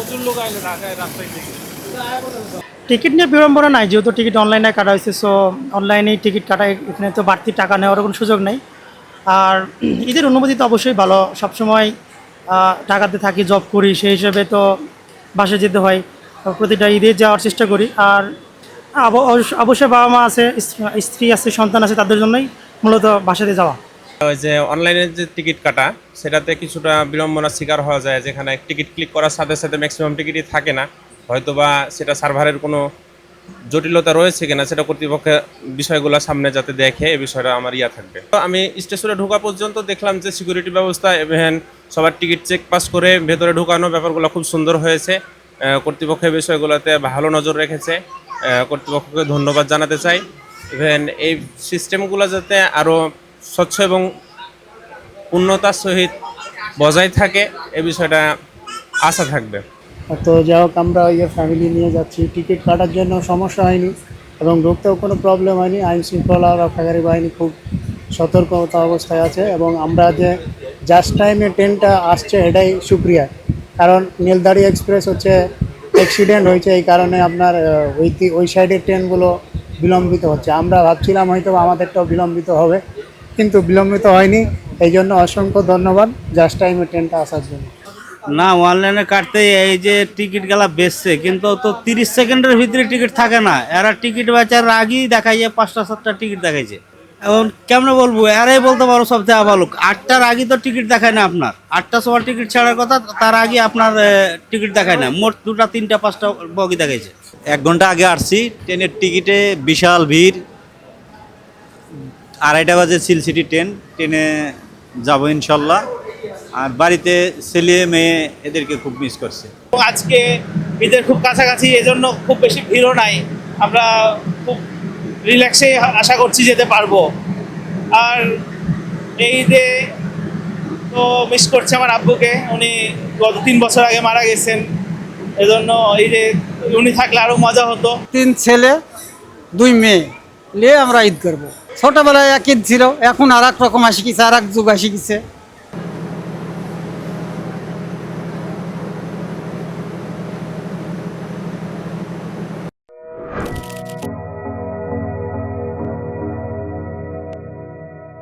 প্রচুর লোক আইলো ঢাকায় রাস্তায় থেকে। টিকিট নিয়ে বিড়ম্বনা নাই, যেহেতু টিকিট অনলাইনে কাটা হয়েছে, সো অনলাইনেই টিকিট কাটা, এখানে তো বাড়তি টাকা নেওয়ার কোনো সুযোগ নেই। আর ঈদের অনুভূতি তো অবশ্যই ভালো, সবসময় ঢাকাতে থাকি, জব করি, সেই হিসেবে তো বাসায় যেতে হয়, প্রতিটা ঈদে যাওয়ার চেষ্টা করি। আর অবশ্যই বাবা মা আছে, স্ত্রী আছে, সন্তান আছে, তাদের জন্যই মূলত বাসাতে যাওয়া। ওই যে অনলাইনে যে টিকিট কাটা, সেটাতে কিছুটা বিড়ম্বনার শিকার হওয়া যায়, যেখানে টিকিট ক্লিক করার সাথে সাথে ম্যাক্সিমাম টিকিটই থাকে না, হয়তোবা সেটা সার্ভারের কোনো জটিলতা রয়েছে কিনা সেটা কর্তৃপক্ষের বিষয়গুলো সামনে যাতে দেখে, এই বিষয়টা আমার থাকবে। তো আমি স্টেশনে ঢোকা পর্যন্ত দেখলাম যে সিকিউরিটি ব্যবস্থা এবং সবার টিকিট চেক পাস করে ভেতরে ঢোকানো ব্যাপারগুলো খুব সুন্দর হয়েছে। কর্তৃপক্ষের বিষয়গুলোতে ভালো নজর রেখেছে, কর্তৃপক্ষকে ধন্যবাদ জানাতে চাই। ইভেন এই সিস্টেমগুলো যাতে আরও স্বচ্ছ এবং উন্নতার সহিত বজায় থাকে, এই বিষয়টা আশা থাকবে। তো যাই হোক, আমরা ওই ফ্যামিলি নিয়ে যাচ্ছি, টিকিট কাটার জন্য সমস্যা হয়নি এবং ঢুকতেও কোনো প্রবলেম হয়নি। আইন শৃঙ্খলা রক্ষাকারী বাহিনী খুব সতর্কতা অবস্থায় আছে এবং আমরা যে জাস্ট টাইমে ট্রেনটা আসছে এটাই সুক্রিয়া, কারণ নীলদারি এক্সপ্রেস হচ্ছে অ্যাক্সিডেন্ট হয়েছে, এই কারণে আপনার ওই সাইডের ট্রেনগুলো বিলম্বিত হচ্ছে। আমরা ভাবছিলাম হয়তো আমাদেরটাও বিলম্বিত হবে, কিন্তু বিলম্বিত হয়নি। এই জন্য অসংখ্য ধন্যবাদ জাস্ট টাইমে ট্রেনটা আসার জন্য। না, অনলাইনে কাটতে এই যে টিকিট গেলা বেচছে, কিন্তু তো 30 সেকেন্ডের ভিতরে টিকিট থাকে না। এরা টিকিট বেচার আগেই দেখাইছে 5টা 7টা টিকিট দেখাইছে। এখন কেমন বলবো, এরাই বলতে পারো সবচেয়ে আবালক। 8টার আগে তো টিকিট দেখায় না আপনার, 8টার সময় টিকিট ছাড়ার কথা, তার আগে আপনার টিকিট দেখায় না। মোট 2টা 3টা 5টা বগি দেখাইছে। 1 ঘন্টা আগে আসছি, ট্রেনের টিকিটে বিশাল ভিড়। 2:30 বাজে সিলসিটি ট্রেনে যাবো ইনশাল্লাহ। আর বাড়িতে ছেলে মেয়ে এদেরকে খুব মিস করছে। আজকে ঈদের খুব কাছাকাছি, এজন্য খুব বেশি ভিড়ও নাই, আমরা খুব রিল্যাক্সে আশা করছি যেতে পারবো। আর এই ঈদে তো মিস করছে আমার আব্বুকে, উনি গত 3 বছর আগে মারা গেছেন, এজন্য ঈদে উনি থাকলে আরও মজা হতো। 3 ছেলে 2 মেয়ে নিয়ে আমরা ঈদ করবো। ছোটবেলায় এক ঈদ ছিল, এখন আর এক রকম আসি গেছে, আর এক যুগ আসি গেছে।